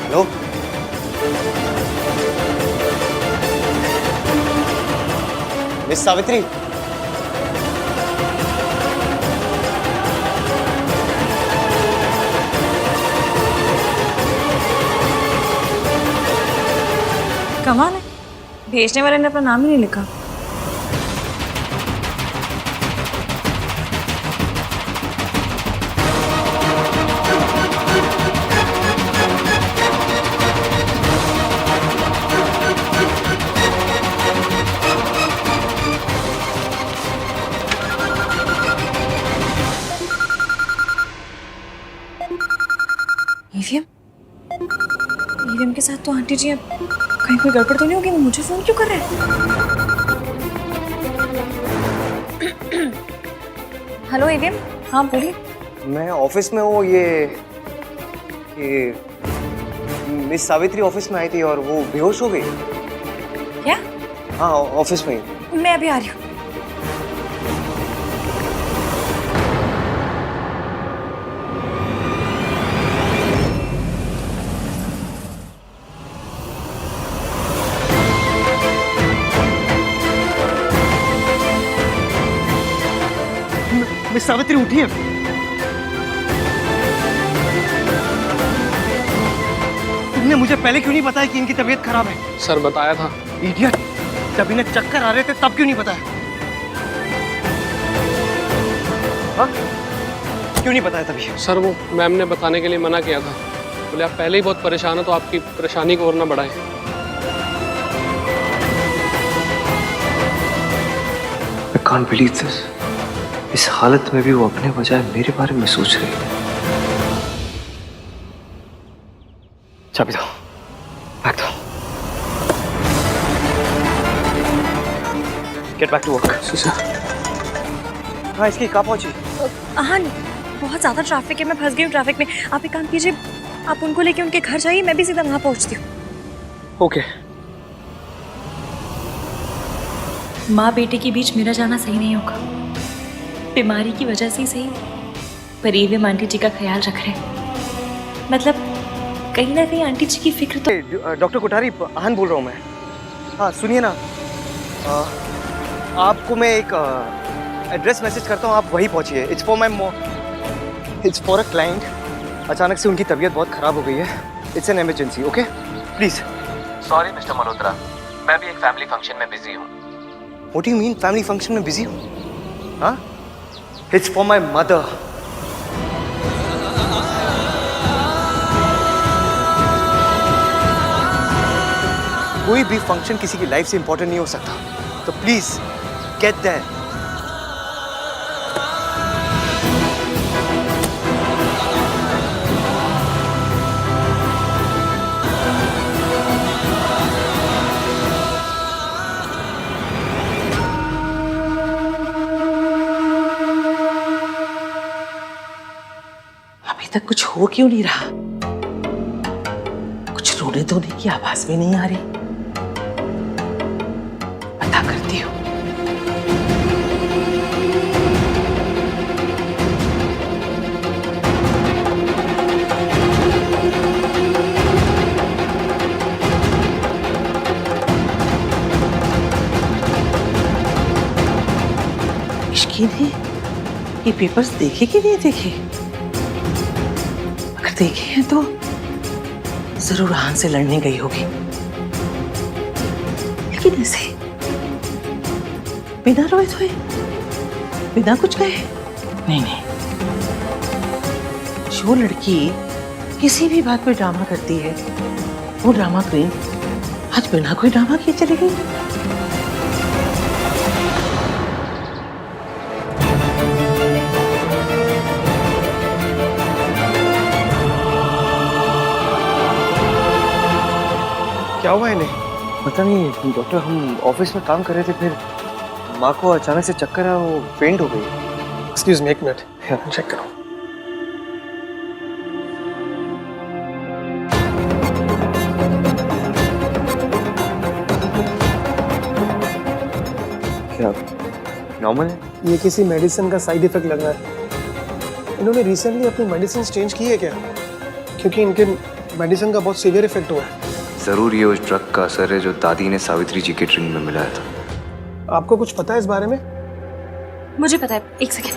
Hello, miss Savitri. कमाल है, भेजने वाले ने अपना नाम ही नहीं लिखा। ईवीएम ईवीएम के साथ तो आंटी जी अब कहीं कोई गड़बड़ तो नहीं होगी? वो मुझे फोन क्यों कर रहे हैं? हेलो ईवीएम, हाँ बोलिए। मैं ऑफिस में हूँ। ये मिस सावित्री ऑफिस में आई थी और वो बेहोश हो गई। क्या? हाँ, ऑफिस में ही। मैं अभी आ रही हूँ। मिस सावित्री उठिए। तुमने मुझे पहले क्यों नहीं बताया कि इनकी तबीयत खराब है? सर बताया था। इडियट, जब इन्हें चक्कर आ रहे थे तब क्यों नहीं बताया? हाँ? क्यों नहीं बताया तभी? सर वो मैम ने बताने के लिए मना किया था। बोले आप पहले ही बहुत परेशान हो तो आपकी परेशानी को और ना बढ़ाएं। I can't believe this. इस हालत में भी वो अपने बजाय मेरे बारे में सोच रही है। चाबी दो, बैग दो। Get back to work. Sir हाँ, इसकी कहाँ पहुंची? हाँ, बहुत ज़्यादा ट्रैफिक है, मैं फंस गई हूँ ट्रैफिक में। आप एक काम कीजिए, आप उनको लेके उनके घर जाइए, मैं भी सीधा वहाँ पहुँचती हूँ। ओके। माँ बेटे के बीच मेरा जाना सही नहीं होगा। बीमारी की वजह से ही सही, पर ईवीएम आंटी जी का ख्याल रख रहे हैं। मतलब कहीं ना कहीं आंटी जी की फिक्र तो। डॉक्टर कोठारी, आहन बोल रहा हूँ मैं। हाँ सुनिए ना, आपको मैं एक एड्रेस मैसेज करता हूँ, आप वहीं पहुँचिए। It's for a client. अचानक से उनकी तबीयत बहुत ख़राब हो गई है। It's an emergency, okay please. Sorry mister Malhotra, मैं भी एक फैमिली फंक्शन में बिजी हूँ। What do you mean family function में बिजी हूँ? हाँ, इट्स फॉर माई मदर। कोई भी फंक्शन किसी की लाइफ से इंपॉर्टेंट नहीं हो सकता, तो प्लीज गेट देयर। अभी तक कुछ हो क्यों नहीं रहा? कुछ रोने धोने की आवाज भी नहीं आ रही। पता करती हूँ। मुश्किल है, ये पेपर्स देखे कि नहीं देखे? अगर देखे हैं तो जरूर आहन से लड़ने गई होगी, लेकिन ऐसे बिना रोए धोए, बिना कुछ कहे? नहीं नहीं, जो लड़की किसी भी बात पे ड्रामा करती है, वो ड्रामा क्वीन आज बिना कोई ड्रामा किए चली गई। क्या हुआ इन्हें? पता नहीं डॉक्टर, हम ऑफिस में काम कर रहे थे, फिर माँ को अचानक से चक्कर आया, वो फेंट हो गई। एक्सक्यूज मी, एक मिनट चेक करो। क्या नॉर्मल है? ये किसी मेडिसिन का साइड इफेक्ट लग रहा है। इन्होंने रिसेंटली अपनी मेडिसिन चेंज की है क्या? क्योंकि इनके मेडिसिन का बहुत सीवियर इफेक्ट हुआ है। जरूर ये उस ड्रग का असर है जो दादी ने सावित्री जी के ड्रिंक में मिलाया था। आपको कुछ पता है इस बारे में? मुझे पता है, एक सेकेंड।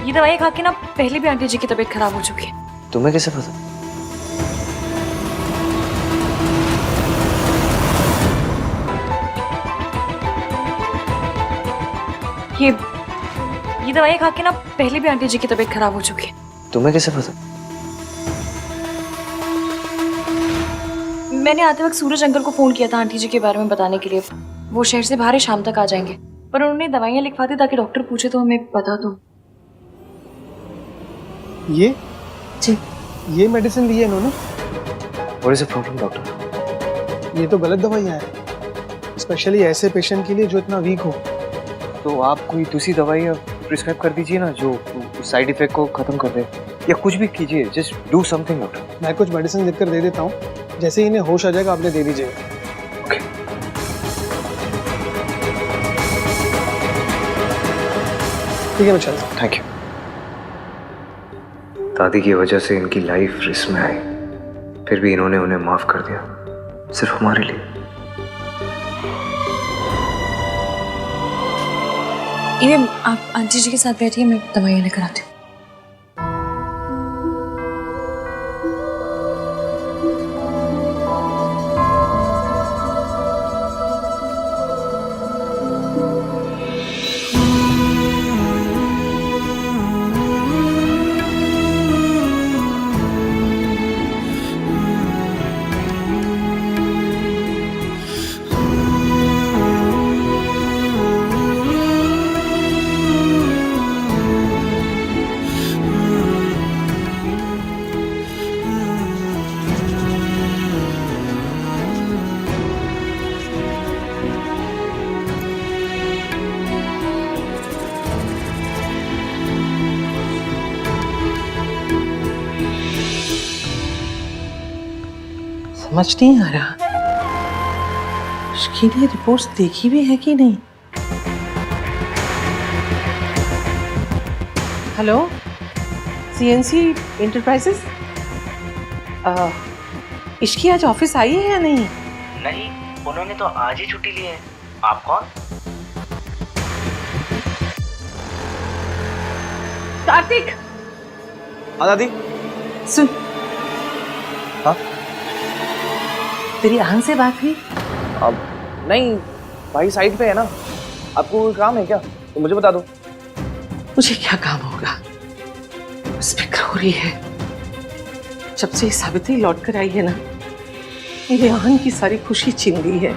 ये दवाई खा के ना पहले भी आंटी जी की तबीयत खराब हो चुकी है। तुम्हें कैसे पता? ये दवाई खा के ना पहले भी आंटी जी की तबीयत खराब हो चुकी है। तुम्हें कैसे पता? मैंने आते वक्त सूरज अंकल को फोन किया था आंटी जी के बारे में बताने के लिए। वो शहर से बाहर ही शाम तक आ जाएंगे, पर उन्होंने दवाइयाँ लिखवा दी ताकि डॉक्टर पूछे तो हमें बता दो। ये जी, ये मेडिसिन ली है इन्होंने? What is the problem, doctor? ये तो गलत दवाइयाँ हैं, स्पेशली ऐसे पेशेंट के लिए जो इतना वीक हो। तो आप कोई दूसरी दवाई प्रिस्क्राइब कर दीजिए ना जो साइड इफेक्ट को खत्म कर दे, या कुछ भी कीजिए। Just do something doctor. मैं कुछ मेडिसिन लिख कर दे देता हूँ, जैसे ही इन्हें होश आ जाएगा आपने दे दीजिएगा। ओके। ठीक है, मैं चलता हूँ। Thank you. दादी की वजह से इनकी लाइफ रिस्क में आई, फिर भी इन्होंने उन्हें माफ कर दिया, सिर्फ हमारे लिए। ये आप आंटी जी के साथ बैठिए, मैं दवाइयाँ लेकर आती हूँ। समझ नहीं आ रहा, उसकी ने रिपोर्ट्स देखी भी है कि नहीं। हेलो, सीएनसी इंटरप्राइजेस, इसकी आज ऑफिस आई है या नहीं? नहीं, उन्होंने तो आज ही छुट्टी ली है। आप कौन? कार्तिक, हाँ दादी। सुन। हाँ? तेरी आहन से बात हुई? अब नहीं, भाई साइड पे है ना। आपको कोई काम है क्या? तो मुझे बता दो। मुझे क्या काम होगा, बस फिक्र हो रही है। जब से सावित्री लौट कर आई है ना, मेरे आहन की सारी खुशी छीन ली है।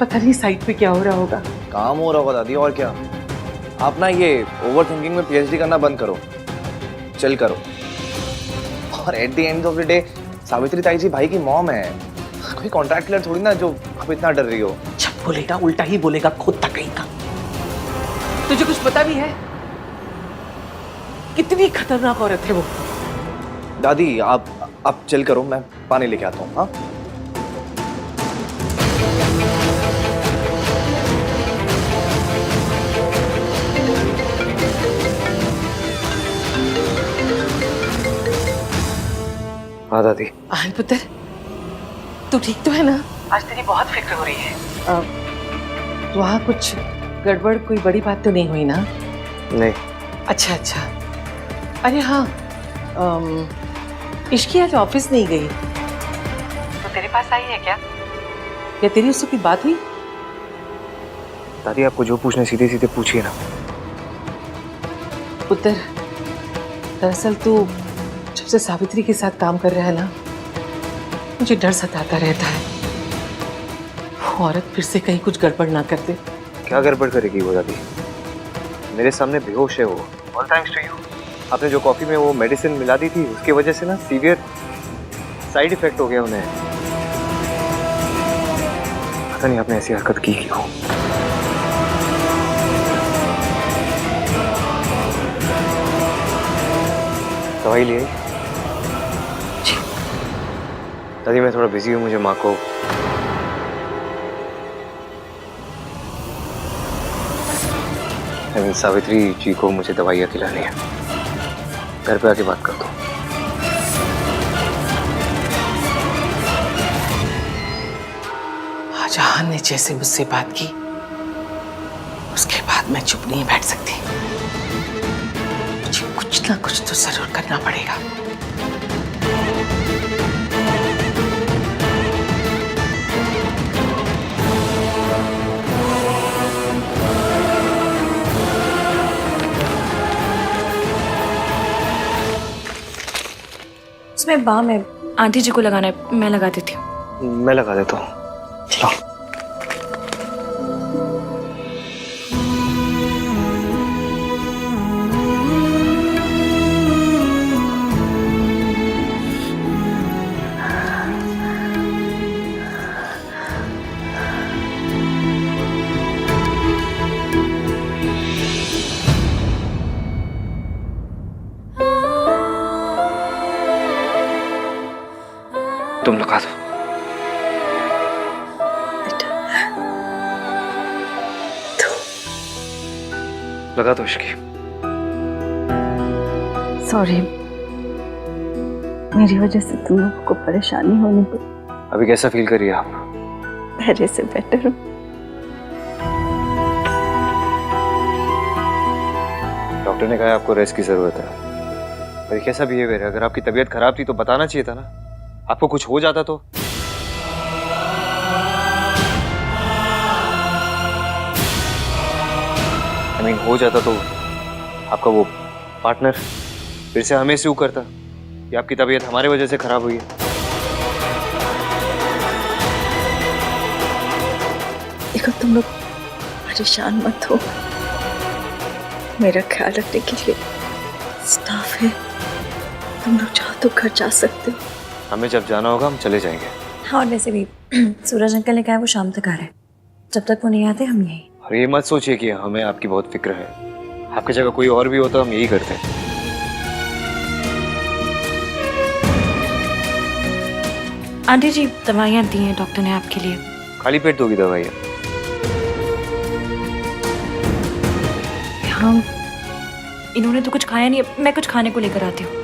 पता नहीं साइड पे क्या हो रहा होगा। काम हो रहा होगा दादी, और क्या। आप ना ये ओवर थिंकिंग में पीएचडी करना बंद करो, चल करो। और at the end of the day Savitri ताई जी भाई की मॉम है, कोई कॉन्ट्रैक्ट क्लियर थोड़ी ना जो आप इतना डर रही हो। जब बोलेगा उल्टा ही बोलेगा, खुद तक कहीं का। तुझे कुछ पता भी है कितनी खतरनाक औरत है वो? दादी आप चल करो, मैं पानी लेके आता हूँ। हाँ हाँ दादी। आहन पुत्र, तू ठीक तो है ना? आज तेरी बहुत फिक्र हो रही है। वहाँ कुछ गड़बड़, कोई बड़ी बात तो नहीं हुई ना? नहीं। अच्छा अच्छा। अरे हाँ, इश्की आज ऑफिस नहीं गई तो तेरे पास आई है क्या, या तेरी उससे कोई बात हुई? दादी आपको जो पूछना सीधे सीधे पूछिए ना। पुत्र, दरअसल तू जब से सावित्री के साथ काम कर रहा है ना, मुझे डर सताता रहता है। वो औरत फिर से कहीं कुछ गड़बड़ ना कर दे। क्या गड़बड़ करेगी वो दादी? मेरे सामने बेहोश है वो। All thanks to you. आपने जो कॉफी में वो मेडिसिन मिला दी थी, उसकी वजह से ना सीवियर साइड इफेक्ट हो गया उन्हें। पता नहीं आपने ऐसी हरकत की क्यों। दवाई लिए? दादी मैं थोड़ा बिजी हूँ, मुझे माँ को सावित्री जी को मुझे दवाइयाँ खिलानी है। घर पे आके बात कर दो। जहान ने जैसे मुझसे बात की उसके बाद मैं चुप नहीं बैठ सकती। मुझे कुछ ना कुछ तो जरूर करना पड़ेगा। उसमें बाम है, आंटी जी को लगाना है, मैं लगा देती हूँ। मैं लगा देता हूँ। चलो। तुम लगा दो। लगा दो इसकी। सॉरी, मेरी वजह से तुम लोगों को परेशानी होने पर। अभी कैसा फील कर रही है आप? पहले से बेटर हूँ। डॉक्टर ने कहा आपको रेस्ट की जरूरत है। पर कैसा बिहेवियर है? अगर आपकी तबीयत खराब थी तो बताना चाहिए था ना। आपको कुछ हो जाता तो। हो जाता तो आपका वो पार्टनर फिर से हमें स्यू करता कि आपकी तबीयत हमारे वजह से खराब हुई है। देखो तुम लोग परेशान मत हो, मेरा ख्याल रखने के लिए स्टाफ है। तुम लोग चाहो तो घर जा सकते हो। हमें जब जाना होगा हम चले जाएंगे। हाँ, और वैसे भी सूरज अंकल ने कहा है वो शाम तक आ रहे हैं। जब तक वो नहीं आते हम यहीं। और ये मत सोचिए कि हमें आपकी बहुत फिक्र है। आपकी जगह कोई और भी होता हम यही करते। आंटी जी दवाइयाँ दी हैं डॉक्टर ने आपके लिए। खाली पेट दोगी दवाइयाँ? हाँ, इन्होंने तो कुछ खाया नहीं, मैं कुछ खाने को लेकर आती हूँ।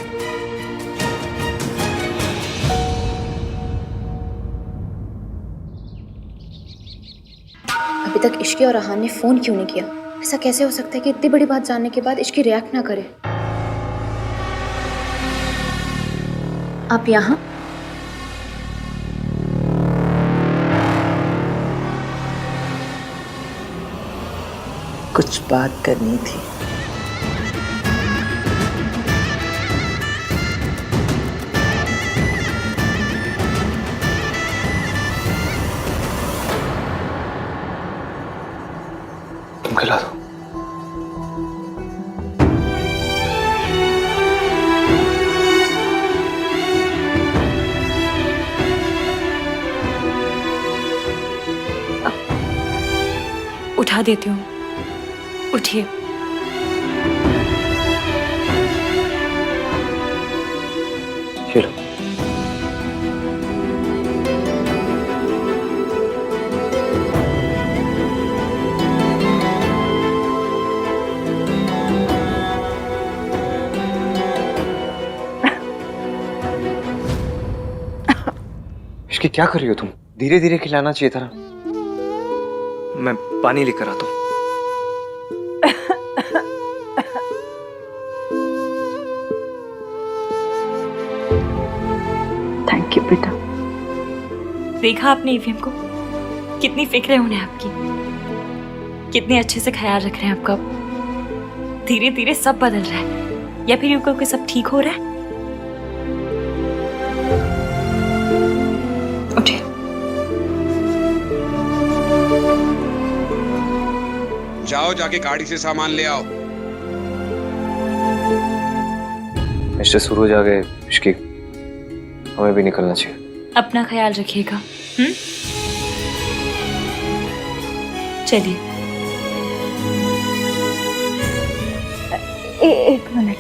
अभी तक इश्की और रहान ने फोन क्यों नहीं किया? ऐसा कैसे हो सकता है कि इतनी बड़ी बात जानने के बाद इश्की रिएक्ट ना करे? आप यहाँ? कुछ बात करनी थी। तुम खिला दो। उठा देती हूँ, उठिए। चलो। इसकी क्या कर रही हो तुम? धीरे धीरे खिलाना चाहिए था ना। मैं पानी लेकर आता हूँ। थैंक यू बेटा। देखा आपने ईवीएम को? कितनी फिक्र है उन्हें आपकी, कितने अच्छे से ख्याल रख रहे हैं आपका। धीरे धीरे सब बदल रहा है, या फिर यूं कहो कि सब ठीक हो रहा है। उठिए। जाओ, जाके गाड़ी से सामान ले आओ। मिस्टर सूरज आ गए। इसकी हमें भी निकलना चाहिए। अपना ख्याल रखिएगा। चलिए। एक मिनट।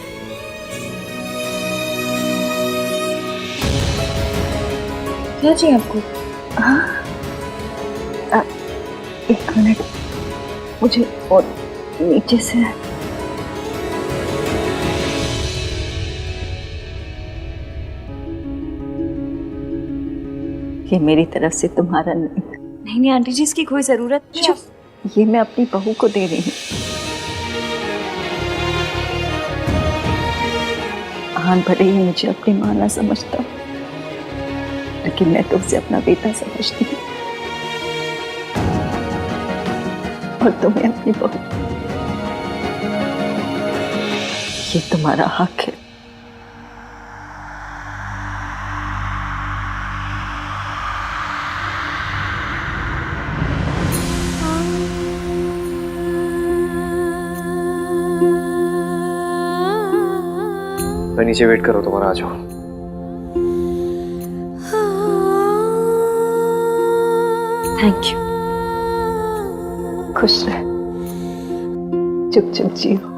क्या चाहिए आपको? एक मिनट, मुझे और नीचे से ये मेरी तरफ से तुम्हारा नहीं। नहीं आंटी जी, इसकी कोई जरूरत नहीं है। ये मैं अपनी बहू को दे रही हूँ। आहान भले ही मुझे अपनी माँ ना समझता, लेकिन मैं तो उसे अपना बेटा समझती हूँ और तुम्हें अपनी बहू। ये तुम्हारा हक है। मैं नीचे वेट करो, तुम्हारा आ जाओ। Thank you. खुश रह, चुप चुप जियो।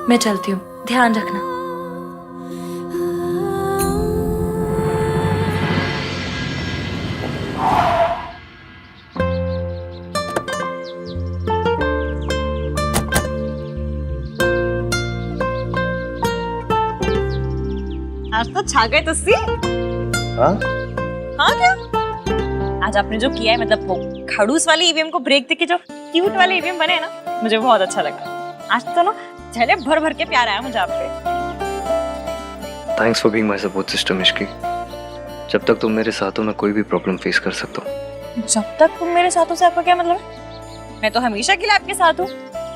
मैं चलती हूँ, ध्यान रखना। आज तो छा गए तुस्सी। हाँ? हाँ क्या? आज आपने जो किया है, मतलब वो खड़ूस वाली ईवीएम को ब्रेक देके जो क्यूट वाले ईवीएम बने हैं ना, मुझे बहुत अच्छा लगा। आज तो ना झेले भर भर के प्यार आया मुझे आप पे। Thanks for being my support system Ishki. जब तक तुम मेरे साथ हो मैं कोई भी प्रॉब्लम फेस कर सकता हूँ। जब तक तुम मेरे साथ हो से आपका क्या मतलब है? मैं तो हमेशा के लिए आपके साथ हूँ।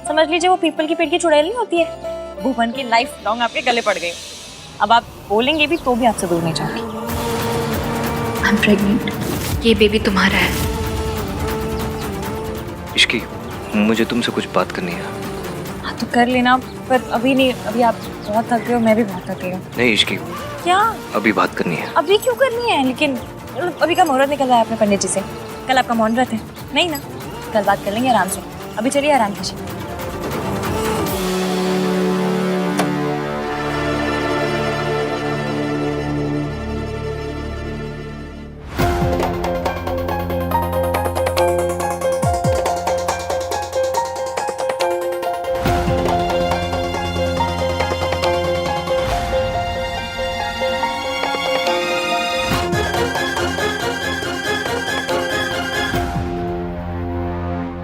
समझ लीजिए वो पीपल की पेड़ की चुड़ैल नहीं होती है, भूपन की लाइफ लॉन्ग आपके गले पड़ गई। अब आप बोलेंगे भी तो भी आपसे दूर नहीं जाऊंगी। I am pregnant. ये बेबी तुम्हारा है। इश्की, मुझे तुमसे कुछ बात करनी है। हाँ तो कर लेना, पर अभी नहीं। अभी आप बहुत थक गए हो, मैं भी बहुत थक गई हूँ। नहीं इश्की, क्या? अभी बात करनी है। अभी क्यों करनी है? लेकिन अभी का मुहूर्त निकल रहा है अपने पंडित जी से। कल आपका मौन व्रत है नहीं ना? कल बात कर लेंगे आराम से। अभी चलिए आराम कीजिए।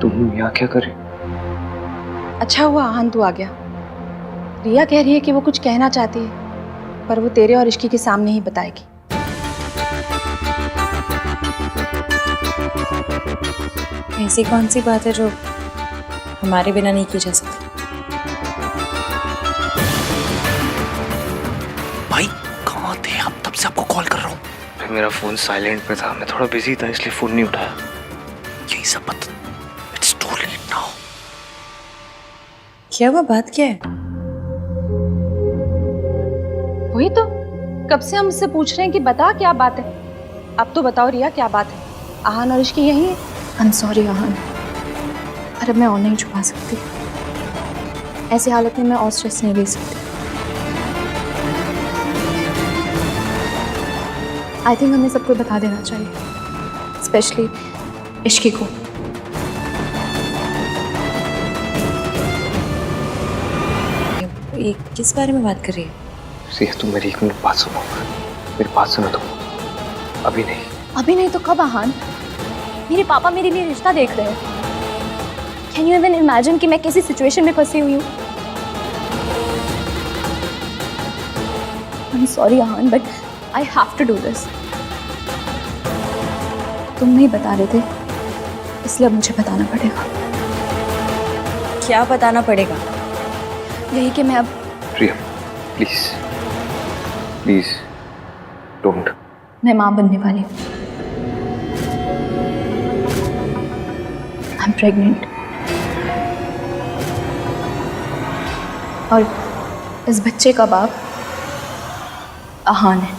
तुम यहाँ क्या कर रही? अच्छा हुआ आहान तू आ गया। रिया कह रही है कि वो कुछ कहना चाहती है, पर वो तेरे और इश्की के सामने ही बताएगी। ऐसी कौन सी बात है जो हमारे बिना नहीं की जा सकती? भाई कहाँ थे? अब तब से आपको कॉल कर रहा हूँ। मेरा फोन साइलेंट पे था, मैं थोड़ा बिजी था इसलिए फोन नहीं उठाया। यही सब बात। It's too late now. क्या हुआ? बात क्या है? वही तो कब से हम उससे पूछ रहे हैं कि बता क्या बात है। अब तो बताओ रिया क्या बात है। आहान और इश्की यही है। आई एम सॉरी आहान, पर अब मैं और नहीं छुपा सकती। ऐसी हालत में मैं और स्ट्रेस नहीं ले सकती। आई थिंक हमें सबको बता देना चाहिए, स्पेशली इश्की को। ये किस बारे में बात कर रही है? रिया तुम मेरी एक मिनट बात सुनो, मेरी बात सुनो तुम। अभी नहीं। अभी नहीं तो कब आहान? मेरे पापा मेरे लिए रिश्ता देख रहे हैं। कैन यू इवन इमेजिन कि मैं किसी सिचुएशन में फंसी हुई हूँ? I am sorry Aahan, but I have to do this. तुम नहीं बता रहे थे, इसलिए अब मुझे बताना पड़ेगा। क्या बताना पड़ेगा? यही कि मैं अब। रिया प्लीज प्लीज डोंट। मैं माँ बनने वाली हूँ। आई एम प्रेग्नेंट और इस बच्चे का बाप आहान है।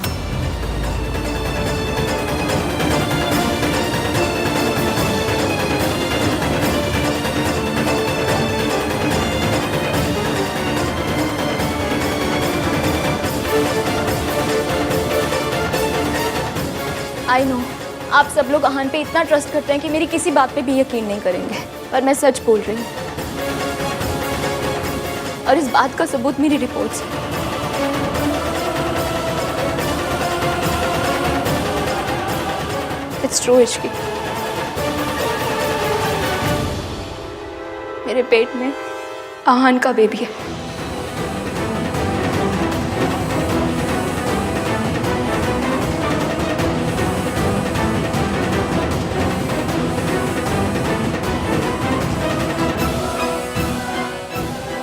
आई नो आप सब लोग अहान पे इतना ट्रस्ट करते हैं कि मेरी किसी बात पे भी यकीन नहीं करेंगे, पर मैं सच बोल रही हूँ और इस बात का सबूत मेरी रिपोर्ट्स है। इट्स ट्रू इश्की, मेरे पेट में आहान का बेबी है।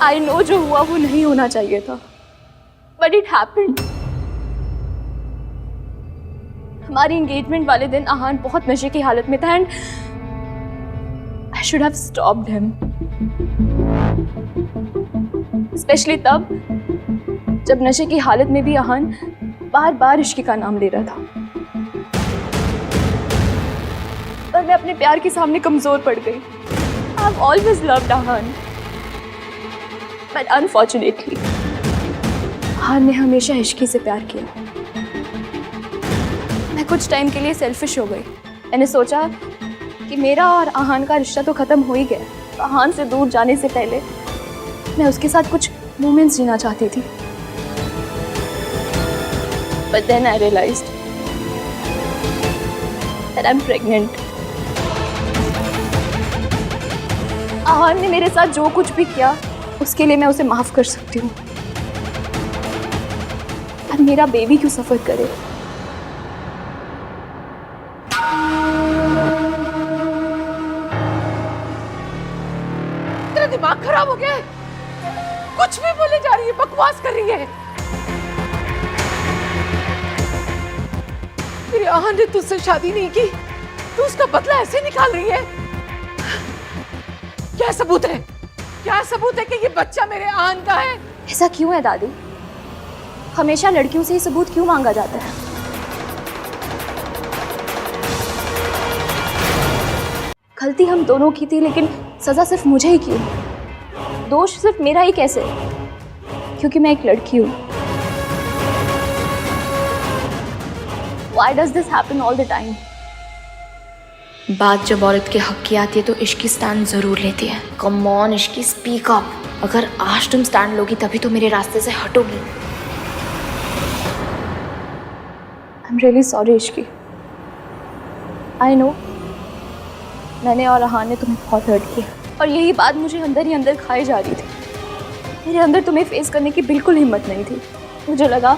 आई नो जो हुआ वो नहीं होना चाहिए था, बट इट हैपेंड। हमारी एंगेजमेंट वाले दिन आहान बहुत नशे की हालत में था and I should have stopped him, specially तब जब नशे की हालत में भी आहान बार बार इश्क का नाम ले रहा था। पर मैं अपने प्यार के सामने कमजोर पड़ गई। I have always loved Aahan, but unfortunately Aahan ने हमेशा इश्की से प्यार किया। मैं कुछ टाइम के लिए सेल्फिश हो गई। मैंने सोचा कि मेरा और आहान का रिश्ता तो खत्म हो ही गया, तो आहान से दूर जाने से पहले मैं उसके साथ कुछ मोमेंट्स जीना चाहती थी। But then I realized that I'm pregnant. आहान ने मेरे साथ जो कुछ भी किया उसके लिए मैं उसे माफ कर सकती हूँ, अब मेरा बेबी क्यों सफर करे। तेरा दिमाग खराब हो गया है? कुछ भी बोले जा रही है, बकवास कर रही है। तेरे आहान ने तुझसे शादी नहीं की, तू उसका बदला ऐसे निकाल रही है। क्या सबूत है? क्या सबूत है कि ये बच्चा मेरे आहान का है? ऐसा क्यों है दादी? हमेशा लड़कियों से ही सबूत क्यों मांगा जाता है? गलती हम दोनों की थी, लेकिन सजा सिर्फ मुझे ही क्यों? दोष सिर्फ मेरा ही कैसे? क्योंकि मैं एक लड़की हूँ। Why does this happen all the time? बात जब औरत के हक की आती है तो इश्की स्टैंड जरूर लेती है। Come on Ishki, speak up. अगर आज तुम स्टैंड लोगी तभी तो मेरे रास्ते से हटोगी। I'm really sorry Ishki. I know मैंने और आहान ने तुम्हें बहुत हर्ट किया और यही बात मुझे अंदर ही अंदर खाई जा रही थी। मेरे अंदर तुम्हें फेस करने की बिल्कुल हिम्मत नहीं थी। मुझे लगा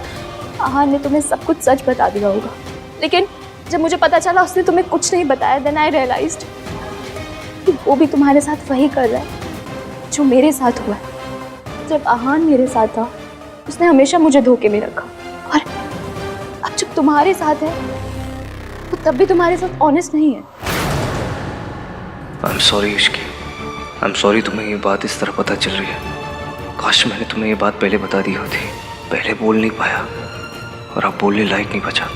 आहान ने तुम्हें सब कुछ सच बता दिया होगा, लेकिन जब मुझे पता चला उसने तुम्हें कुछ नहीं बताया, देन आई रियलाइज्ड कि वो भी तुम्हारे साथ वही कर रहा है जो मेरे साथ हुआ है। जब आहान मेरे साथ था उसने हमेशा मुझे धोखे में रखा, और अब जब तुम्हारे साथ है वो तब भी तुम्हारे साथ ऑनेस्ट नहीं है। आई am sorry Ishki, I am sorry तुम्हें ये बात इस तरह पता चल रही है। काश मैंने तुम्हें ये बात पहले बता दी होती। पहले बोल नहीं पाया और अब बोलने लायक नहीं बचा।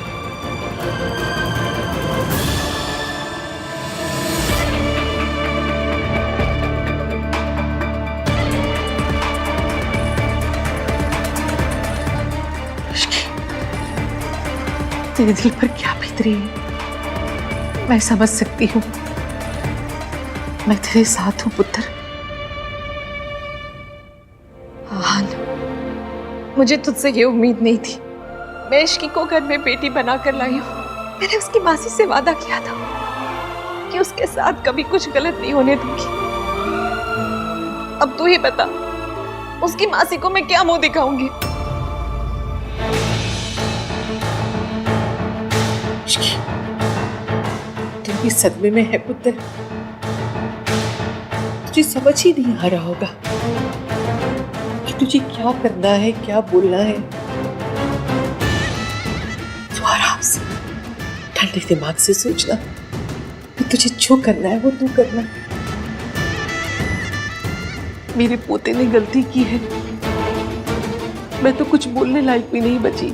तेरे दिल पर क्या बीत रही है मैं समझ सकती हूँ। मैं तेरे साथ हूँ पुत्र। आहान, मुझे तुझसे ये उम्मीद नहीं थी। मैं इश्की को घर में बेटी बनाकर लाई हूँ। मैंने उसकी मासी से वादा किया था कि उसके साथ कभी कुछ गलत नहीं होने दूंगी। अब तू ही बता, उसकी मासी को मैं क्या मुंह दिखाऊंगी? तू भी सदमे में है पुत्र। तुझे समझ ही नहीं आ रहा होगा कि तुझे क्या करना है, क्या बोलना है। तू आराम से ठंडे दिमाग से सोचना कि तुझे जो करना है वो तू करना। मेरे पोते ने गलती की है, मैं तो कुछ बोलने लायक भी नहीं बची।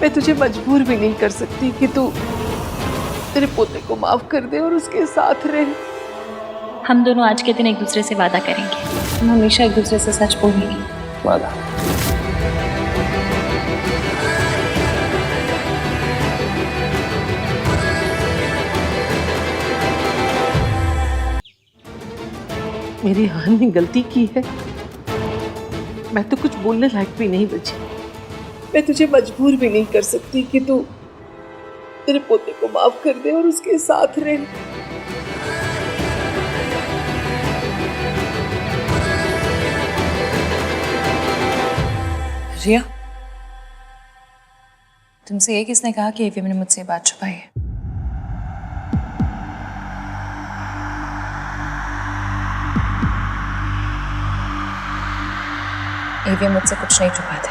मैं तुझे मजबूर भी नहीं कर सकती कि तू तेरे पोते को माफ कर दे और उसके साथ रहे। हम दोनों आज के दिन एक दूसरे से वादा करेंगे, हम हमेशा एक दूसरे से सच बोलेंगे। वादा। मेरी आहान ने गलती की है। मैं तो कुछ बोलने लायक भी नहीं बची। मैं तुझे मजबूर भी नहीं कर सकती कि तू तेरे पोते को माफ कर दे और उसके साथ रहे। रिया, तुमसे ये किसने कहा कि एवीएम ने मुझसे बात छुपाई है? एवीएम मुझसे कुछ नहीं छुपाते।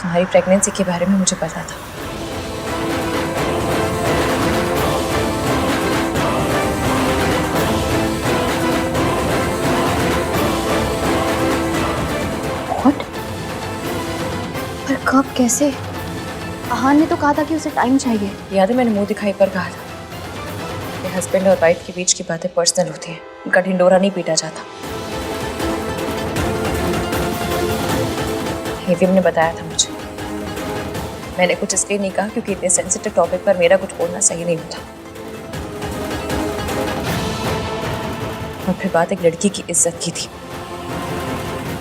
तुम्हारी प्रेगनेंसी के बारे में मुझे पता था। What? पर कब, कैसे? आहान ने तो कहा था कि उसे टाइम चाहिए। याद है मैंने मुंह दिखाई पर कहा था कि हस्बैंड और वाइफ के बीच की बातें पर्सनल होती हैं, उनका ढिंडोरा नहीं पीटा जाता। एवीएम ने बताया था मुझे। मैंने कुछ इसलिए नहीं कहा क्योंकि इतने सेंसिटिव टॉपिक पर मेरा कुछ बोलना सही नहीं होता। और फिर बात एक लड़की की इज्जत की थी।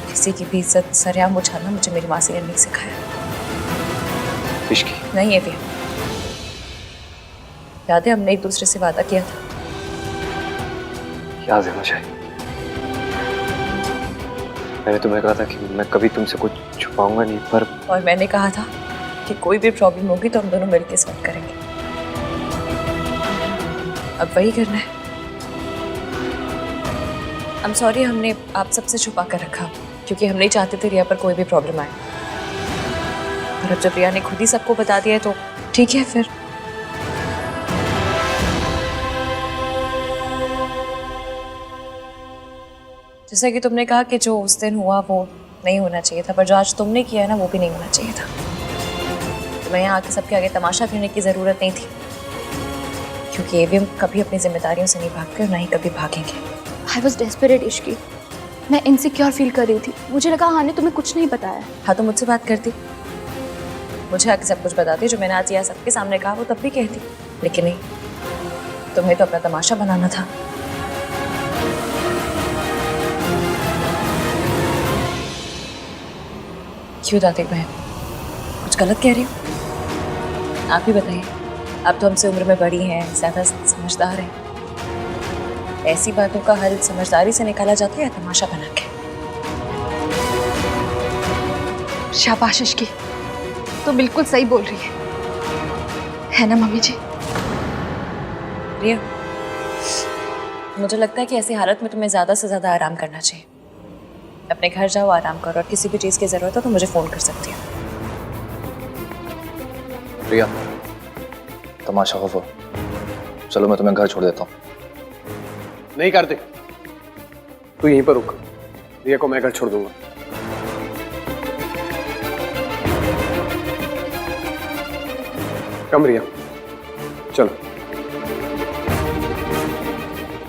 किसी की भी इज्जत सरेआम उछालना मुझे मेरी मासी ने नहीं सिखाया। इश्की नहीं एवीएम, याद है हमने एक दूसरे से वादा किया था? याद है मुझे। मैंने तुम्हें कहा था कि मैं कभी तुमसे कुछ छुपाऊंगा नहीं, पर और मैंने कहा था कि कोई भी प्रॉब्लम होगी तो हम दोनों मिलकर सॉल्व करेंगे। अब वही करना है। आई एम सॉरी, हमने आप सबसे छुपा कर रखा क्योंकि हम नहीं चाहते थे रिया पर कोई भी प्रॉब्लम आए। और अब जब रिया ने खुद ही सबको बता दिया है तो ठीक है फिर। जैसा कि तुमने कहा कि जो उस दिन हुआ वो नहीं होना चाहिए था, पर जो आज तुमने किया है ना वो भी नहीं होना चाहिए था। तुम्हें यहाँ आके सबके आगे तमाशा करने की ज़रूरत नहीं थी, क्योंकि एवीएम कभी अपनी जिम्मेदारियों से नहीं भागते और ना ही कभी भागेंगे। I was desperate Ishki. मैं इनसिक्योर फील कर रही थी। मुझे लगा आहान ने तुम्हें कुछ नहीं बताया। हाँ तो मुझसे बात करती, मुझे आके सब कुछ बताती। जो मैंने आज यहाँ सबके सामने कहा वो तब भी कहती, लेकिन नहीं, तुम्हें तो अपना तमाशा बनाना था। क्यों दादी बहन, कुछ गलत कह रही हो? आप ही बताइए। आप तो हमसे उम्र में बड़ी हैं, ज़्यादा समझदार हैं। ऐसी बातों का हल समझदारी से निकाला जाता है या तमाशा बना के? शाबाश इश्की, तो बिल्कुल सही बोल रही है ना मम्मी जी? रिया, मुझे लगता है कि ऐसी हालत में तुम्हें ज़्यादा से ज़्यादा आराम करना चाहिए। अपने घर जाओ, आराम करो, और किसी भी चीज़ की ज़रूरत हो तो मुझे फ़ोन कर सकती हो। रिया, तमाशा हो वो। चलो मैं तुम्हें घर छोड़ देता हूँ। नहीं कार्तिक, तू यहीं पर रुक। रिया को मैं घर छोड़ दूंगा। कम रिया, चलो।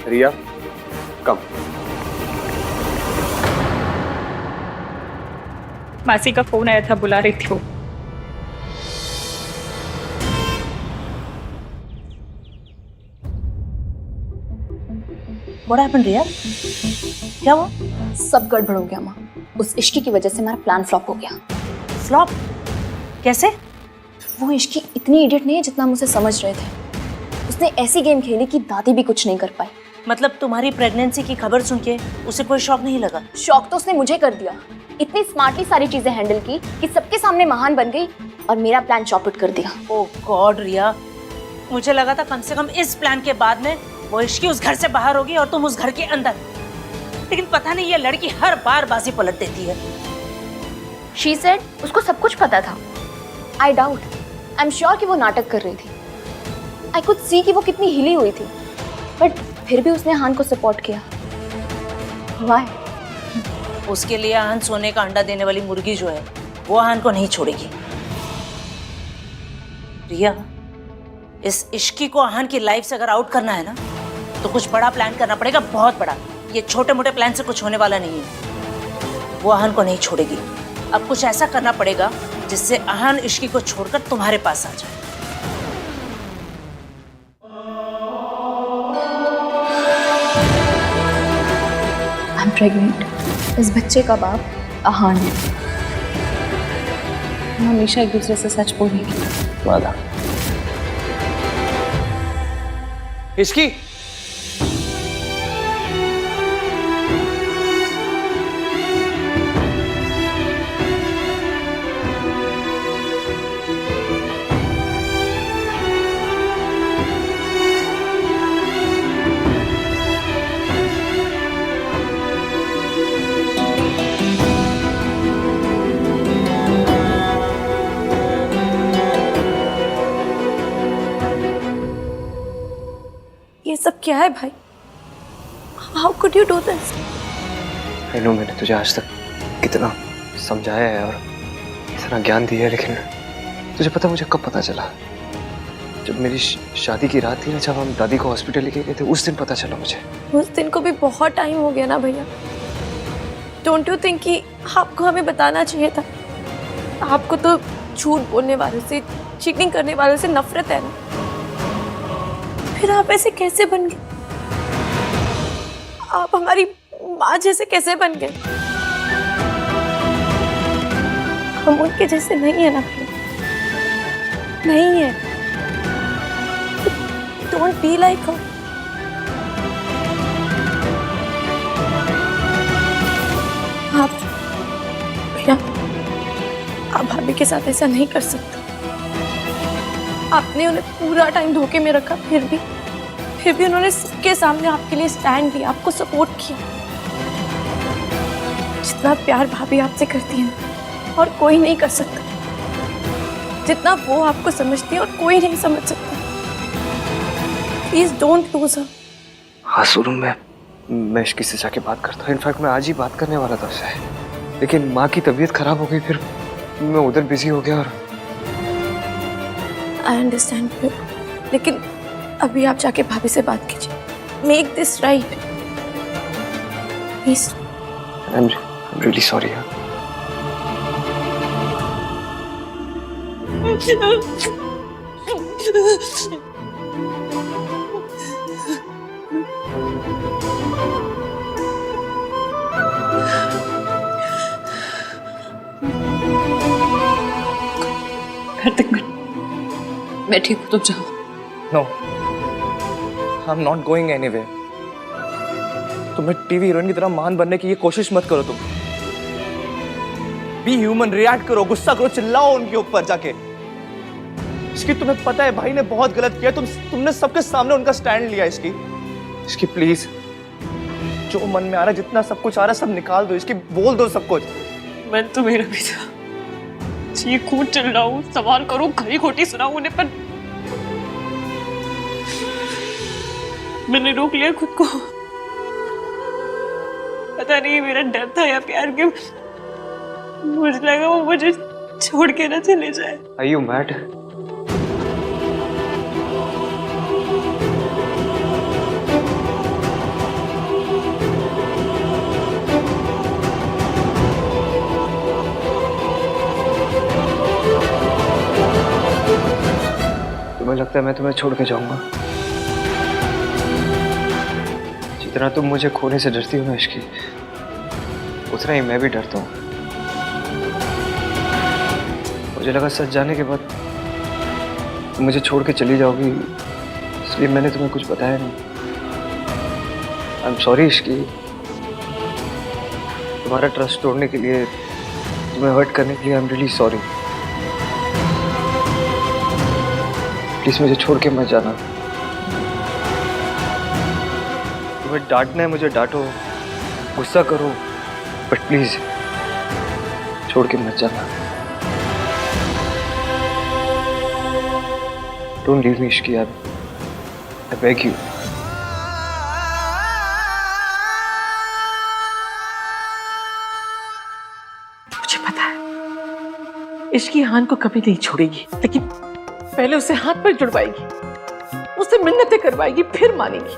रिया कम। मासी का फोन आया था, बुला रही थी वो। What happened, रिया? क्या हुआ? सब गड़बड़ हो गया माँ। उस इश्की की वजह से हमारा प्लान फ्लॉप हो गया। फ्लॉप? कैसे? वो इश्की इतनी इडियट नहीं है जितना हम उसे समझ रहे थे। उसने ऐसी गेम खेली कि दादी भी कुछ नहीं कर पाई। मतलब तुम्हारी प्रेगनेंसी की खबर सुन के उसे कोई शौक नहीं लगा? शौक तो उसने मुझे कर दिया। इतनी स्मार्टली सारी चीजें हैंडल की कि सबके सामने महान बन गई और मेरा प्लान चौपट कर दिया। ओह गॉड रिया, मुझे लगा था कम से कम इस प्लान के बाद में वो इश्की उस घर से बाहर होगी और तुम उस घर के अंदर। लेकिन पता नहीं ये लड़की हर बार बाजी पलट देती है। She said उसको सब कुछ पता था। I doubt, I'm sure कि वो नाटक कर रही थी। I could see कि वो कितनी हिली हुई थी, बट फिर भी उसने आहान को सपोर्ट किया। Why? उसके लिए आहान सोने का अंडा देने वाली मुर्गी जो है वो आहान को नहीं छोड़ेगी। रिया, इस इश्की को आहान की लाइफ से अगर आउट करना है ना तो कुछ बड़ा प्लान करना पड़ेगा, बहुत बड़ा। ये छोटे मोटे प्लान से कुछ होने वाला नहीं है। वो आहान को नहीं छोड़ेगी। अब कुछ ऐसा करना पड़ेगा जिससे आहान इश्की को छोड़कर तुम्हारे पास आ जाए। I am pregnant. इस बच्चे का बाप आहान है। हम हमेशा एक दूसरे से सच बोलेंगे। वादा। इश्की ये सब क्या है भाई? How could you do this? I know मैंने तुझे आज तक कितना समझाया है और इतना ज्ञान दिया है, लेकिन तुझे पता मुझे कब पता चला? जब मेरी शादी की रात थी ना, जब हम दादी को हॉस्पिटल लेके गए थे, उस दिन पता चला मुझे। उस दिन को भी बहुत टाइम हो गया ना भैया। डोंट यू थिंक कि आपको हमें बताना चाहिए था? आपको तो झूठ बोलने वालों से, चीटिंग करने वालों से नफरत है ना। फिर आप ऐसे कैसे बन गए? आप हमारी माँ जैसे कैसे बन गए? हम उनके जैसे नहीं है ना भैया, नहीं है। डोंट बी लाइक हर। आप भैया, आप भाभी के साथ ऐसा नहीं कर सकते। आपने उन्हें पूरा टाइम धोखे में रखा, फिर भी उन्होंने सबके सामने आपके लिए स्टैंड लिया, आपको सपोर्ट किया। जितना प्यार भाभी आपसे करती है ना, और कोई नहीं कर सकता। जितना वो आपको समझती है और कोई नहीं समझ सकता। Please don't lose her. हाँ सुनो, मैं इश्की से जाके बात करता हूँ। इनफैक्ट मैं आज ही बात करने वाला था उससे, लेकिन माँ की तबीयत खराब हो गई, फिर मैं उधर बिजी हो गया। और आई अंडरस्टैंड यू, लेकिन अभी आप जाके भाभी से बात कीजिए। Make this right please. I'm really sorry. घर तक मैं ठीक हूँ, तुम जाओ। No, I am not going anywhere. तुम्हें टीवी हीरोइन की तरह महान बनने की ये कोशिश मत करो। तुम बी ह्यूमन, रिएक्ट करो, गुस्सा करो, चिल्लाओ उनके ऊपर जाके। इसकी तुम्हें पता है भाई ने बहुत गलत किया। तुमने सबके सामने उनका स्टैंड लिया। इसकी प्लीज, जो मन में आ रहा है, जितना सब कुछ आ रहा है, सब निकाल दो। इसकी बोल दो सब कुछ। मन तो मेरा भी था, चीखूं चिल्लाऊं, सवाल करूं, खरी खोटी सुनाऊं उन्हें, पर मैंने रोक लिया खुद को। पता नहीं मेरा डर था या प्यार के, मुझे लगा वो मुझे छोड़ के ना चले जाए। Are you mad? तुम्हें लगता है मैं तुम्हें छोड़ के जाऊंगा? जितना तुम मुझे खोने से डरती हो ना इश्की, उतना ही मैं भी डरता हूँ। मुझे लगा सच जाने के बाद तुम मुझे छोड़ के चली जाओगी, इसलिए मैंने तुम्हें कुछ बताया नहीं। आई एम सॉरी इश्की, तुम्हारा ट्रस्ट तोड़ने के लिए, तुम्हें हर्ट करने के लिए। I am really sorry. Please मुझे छोड़ के मत जाना। तुम्हें डांटना है मुझे डांटो, गुस्सा करो, बट प्लीज छोड़ के मत जाना। Don't leave me Ishki, I beg you. मुझे पता है इश्की हान को कभी नहीं छोड़ेगी, लेकिन पहले उसे हाथ पर जुड़वाएगी, उससे मिन्नतें करवाएगी, फिर मानेगी।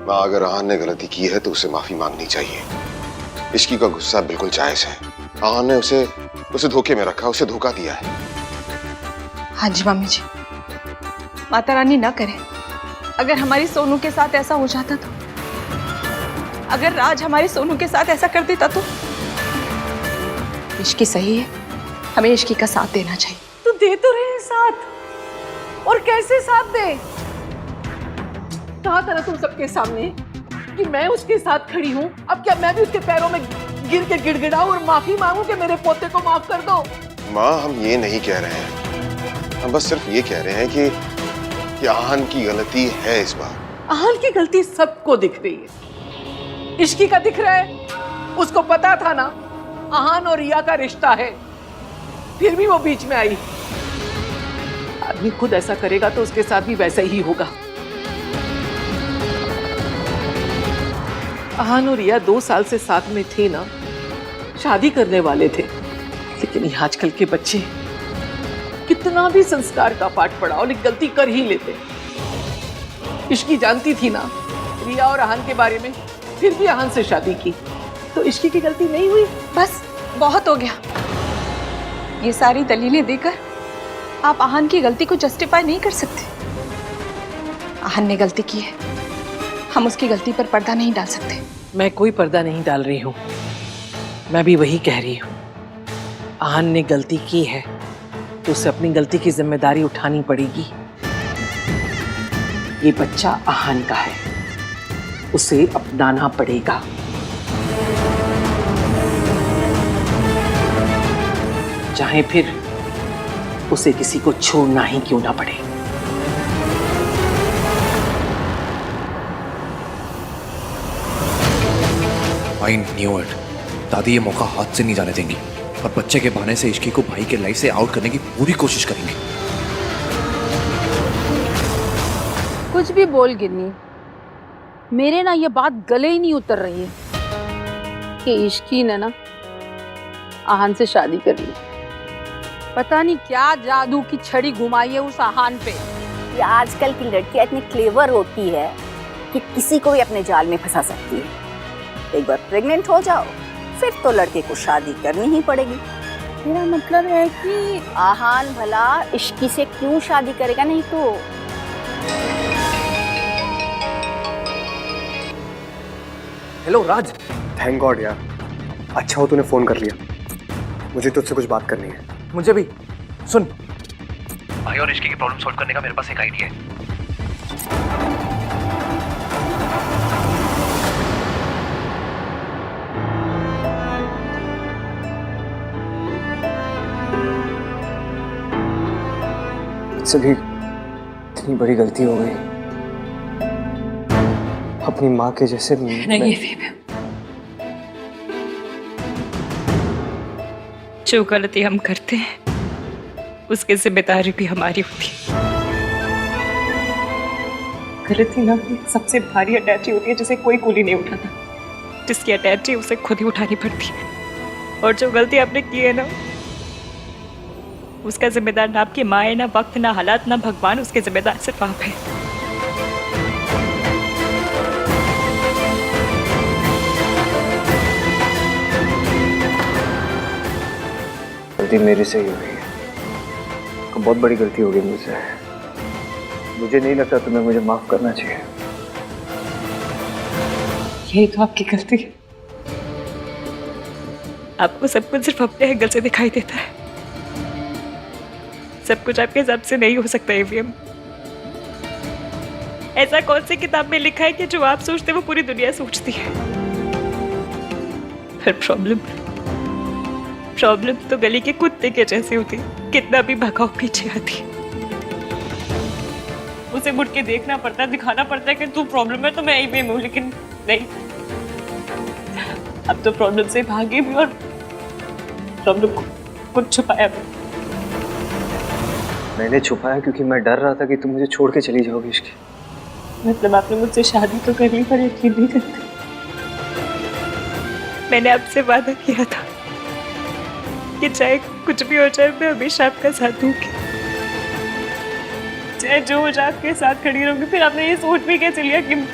माँ, अगर आहान ने गलती की है तो उसे माफी मांगनी चाहिए। इश्की का गुस्सा बिल्कुल जायज है। आहान ने उसे धोखे में रखा, उसे धोखा दिया है। हाँ जी मम्मी जी, माता रानी ना करे। अगर हमारी सोनू के साथ ऐसा हो जाता तो अगर राज हमारे सोनू के साथ ऐसा कर देता तो? इश्की सही है, हमें इश्की का साथ देना चाहिए। तू दे तो रहे हैं साथ, और कैसे साथ दे? कहा था ना तुम सबके सामने कि मैं उसके साथ खड़ी हूँ। अब क्या मैं भी उसके पैरों में गिर के गिड़गिड़ाऊं और माफी मांगू कि मेरे पोते को माफ कर दो? माँ, हम ये नहीं कह रहे हैं, हम बस सिर्फ ये कह रहे हैं कि आहान की गलती है इस बार। आहान की गलती सबको दिख रही है, इश्की का दिख रहा है। उसको पता था ना आहान और रिया का रिश्ता है, फिर भी वो बीच में आई। आदमी खुद ऐसा करेगा तो उसके साथ भी वैसा ही होगा। आहान और रिया 2 साल से साथ में थे ना, शादी करने वाले थे, लेकिन ये आजकल के बच्चे कितना भी संस्कार का पाठ पढ़ाओ लेकिन गलती कर ही लेते। इश्की जानती थी ना रिया और आहान के बारे में, फिर भी आहान से शादी की, तो इश्की की गलती नहीं हुई? बस बहुत हो गया। ये सारी दलीलें देकर आप आहान की गलती को जस्टिफाई नहीं कर सकते। आहान ने गलती की है, हम उसकी गलती पर पर्दा नहीं डाल सकते। मैं कोई पर्दा नहीं डाल रही हूँ, मैं भी वही कह रही हूँ। आहान ने गलती की है तो उसे अपनी गलती की जिम्मेदारी उठानी पड़ेगी। ये बच्चा आहान का है, उसे अपनाना पड़ेगा। चाहे फिर उसे किसी को छोड़ना ही क्यों ना पड़े। I knew it. दादी ये मौका हाथ से नहीं जाने देंगी और बच्चे के बहाने से इश्की को भाई के लाइफ से आउट करने की पूरी कोशिश करेंगे। कुछ भी बोल गिन्नी, मेरे ना ये बात गले ही नहीं उतर रही है कि इश्की ने ना आहान से शादी कर ली। पता नहीं क्या जादू की छड़ी घुमाई है उस आहान पे। ये आजकल की लड़कियां इतनी क्लेवर होती है कि किसी को भी अपने जाल में फंसा सकती है। एक बार प्रेग्नेंट हो जाओ फिर तो लड़के को शादी करनी ही पड़ेगी। मेरा मतलब है कि आहान भला इश्की से क्यों शादी करेगा? नहीं तो हेलो राज, थैंक गॉड यार, अच्छा हो तूने फोन कर लिया। मुझे तुझसे कुछ बात करनी है। मुझे भी। सुन, भाई और इश्की की प्रॉब्लम सॉल्व करने का मेरे पास एक आइडिया है। सभी इतनी बड़ी गलती हो गई, अपनी माँ के जैसे। नहीं फीबे, जो गलती हम करते हैं उसकी जिम्मेदारी भी हमारी होती है। गलती ना सबसे भारी अटैची होती है जिसे कोई कूली नहीं उठाता, जिसकी अटैची उसे खुद ही उठानी पड़ती है। और जो गलती आपने की है ना, उसका जिम्मेदार ना आपकी माँ है, ना वक्त, ना हालात, ना भगवान। उसके जिम्मेदार सिर्फ आप है। गलती मेरे से ही हुई है, बहुत बड़ी गलती हो गई मुझसे। मुझे नहीं लगता तुम्हें मुझे माफ करना चाहिए। यही तो आपकी गलती है, आपको सब कुछ सिर्फ अपने एंगल से दिखाई देता है। सब कुछ आपके हिसाब से नहीं हो सकता एवीएम। ऐसा कौन सी किताब में लिखा है कि जो आप सोचते वो पूरी दुनिया सोचती है? फिर प्रॉब्लम तो गली के कुत्ते के जैसी होती, कितना भी भगाओ पीछे आती। उसे मुड़ के देखना पड़ता है, दिखाना पड़ता है कि तू प्रॉब्लम है तो मैं एवीएम हूँ, लेकिन नहीं, अब तो प्रॉब्लम से भागे भी और प्रॉब्लम को कुछ छुपाया भी। मैंने छुपाया क्योंकि मैं डर रहा था कि तुम मुझे छोड़ के चली जाओगी इश्की। मतलब आपने मुझसे शादी तो कर ली पर यकीन नहीं करते। मैंने आपसे वादा किया था कि चाहे कुछ भी हो जाए मैं हमेशा आपका साथ दूंगी, चाहे जो हो जाए आपके साथ खड़ी रहूंगी। फिर आपने ये सोच भी कैसे लिया कि मैं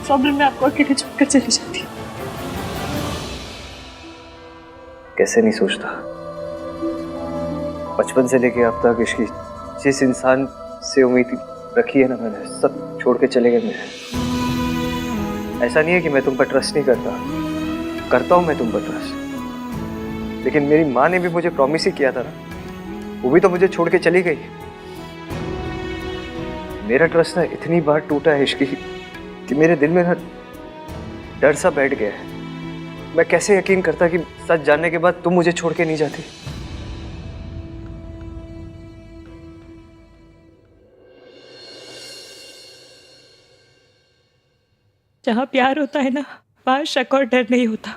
प्रॉब्लम में आपको अकेले छोड़कर चली जाती? कैसे नहीं सोचता, बचपन से लेके अब तक इश्की जिस इंसान से उम्मीद रखी है ना, मैंने सब छोड़ के चले गए मुझे। ऐसा नहीं है कि मैं तुम पर ट्रस्ट नहीं करता, करता हूं मैं तुम पर ट्रस्ट, लेकिन मेरी माँ ने भी मुझे प्रॉमिस ही किया था ना, वो भी तो मुझे छोड़ के चली गई। मेरा ट्रस्ट ना इतनी बार टूटा है इश्की कि मेरे दिल में ना डर सा बैठ गया है। मैं कैसे यकीन करता कि सच जानने के बाद तुम मुझे छोड़ के नहीं जाती। जहाँ प्यार होता है ना, वहाँ शक और डर नहीं होता।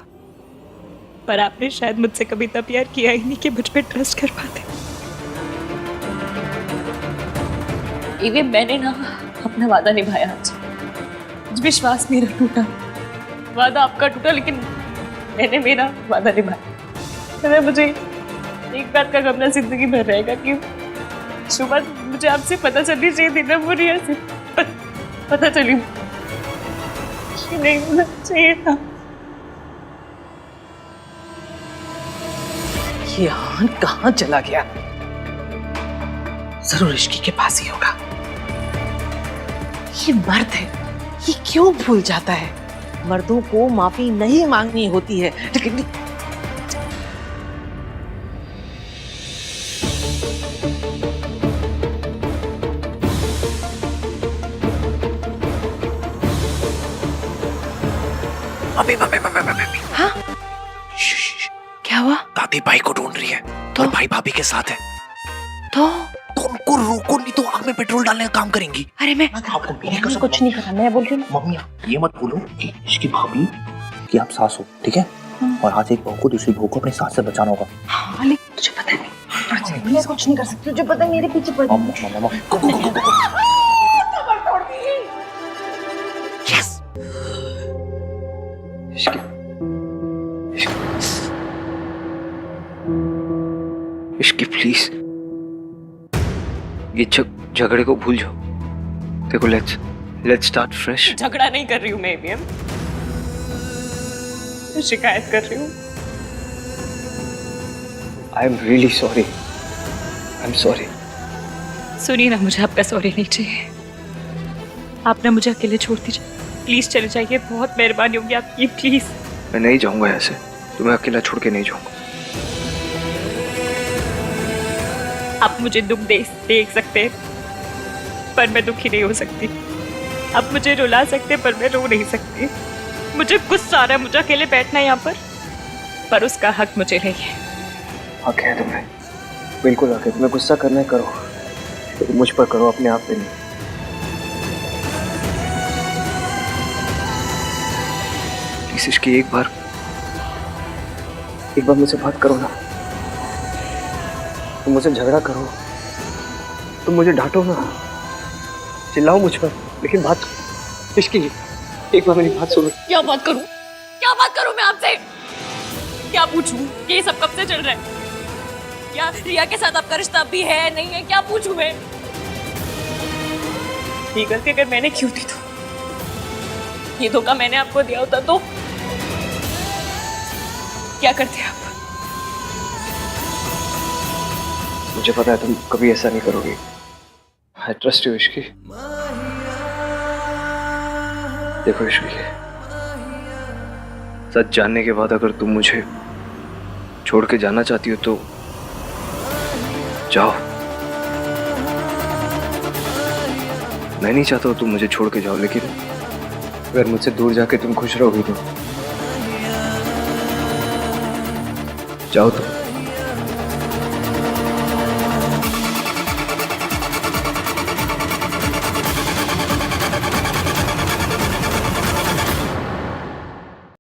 पर आपने शायद मुझसे कभी इतना प्यार किया ही नहीं कि मुझ पे ट्रस्ट कर पाते। इवे मैंने ना अपना वादा निभाया आज। विश्वास मेरा टूटा, वादा आपका टूटा, लेकिन मैंने मेरा वादा निभाया। तो मुझे एक बात का गम ना जिंदगी भर रहेगा कि सुबह मुझे आपसे पता चलनी चाहिए थी ना, वो रिया से पता चली कि नहीं होना चाहिए था। ये आन कहाँ चला गया? जरूर इश्की के पास ही होगा। ये मर्द है, ये क्यों भूल जाता है? मर्दों को माफी नहीं मांगनी होती है, लेकिन अभी हाँ? क्या हुआ? दादी भाई को ढूंढ रही है और भाई भाभी के साथ है। तो उनको रोको, नहीं तो आग में पेट्रोल डालने का काम करेंगी। अरे मैं आपको मेरे मैंने कुछ नहीं कहा, मैं बोल रही हूँ। मम्मी ये मत बोलो कि इसकी भाभी कि आप सास हो, ठीक है? और आज एक बहू को दूसरी बहू को अपनी सास से बचाना होगा। हाँ, लेकिन तुझे पता है मैं कुछ नहीं कर सकती, तुझे पता है मेरे पीछे पड़ इश्की प्लीज ये झगड़े को भूल जाओ। देखो लेट्स स्टार्ट फ्रेश। झगड़ा नहीं कर रही हूँ मैं एवीएम, शिकायत कर रही हूँ। I am really sorry, I am sorry. सुनिए ना, मुझे आपका सॉरी नहीं चाहिए। आप ना मुझे अकेले छोड़ दीजिए, प्लीज चले जाइए, बहुत मेहरबानी होगी आपकी, प्लीज। मैं नहीं जाऊंगा ऐसे, तुम्हें अकेला छोड़ के नहीं जाऊंगा। आप मुझे दुख देख सकते हैं पर मैं दुखी नहीं हो सकती। आप मुझे रुला सकते हैं पर मैं रो नहीं सकती। मुझे गुस्सा आ रहा है, मुझे अकेले बैठना है यहाँ पर उसका हक मुझे नहीं है। हक है तुम्हें, बिल्कुल हक है। तुम्हें गुस्सा करना है करो, तो मुझ पर करो, अपने आप पे नहीं। प्लीज इसकी एक बार मुझसे बात करो ना। तुम मुझसे झगड़ा करो, तुम मुझे डांटो ना, चिल्लाओ मुझ पर, लेकिन बात इसकी एक बार मेरी बात सुनो। क्या बात करूं मैं आपसे? क्या पूछूं? ये सब कब से चल रहा है? क्या रिया के साथ आपका रिश्ता भी है नहीं है? क्या पूछूं मैं? ये गलती अगर मैंने क्यों दी, तो ये धोखा मैंने आपको दिया होता तो क्या करते आप? मुझे पता है तुम कभी ऐसा नहीं करोगी। I trust you Ishki. देखो इश्की, सच जानने के बाद अगर तुम मुझे छोड़ के जाना चाहती हो तो जाओ। मैं नहीं चाहता तुम मुझे छोड़ के जाओ, लेकिन अगर मुझसे दूर जाके तुम खुश रहोगी तो जाओ तुम।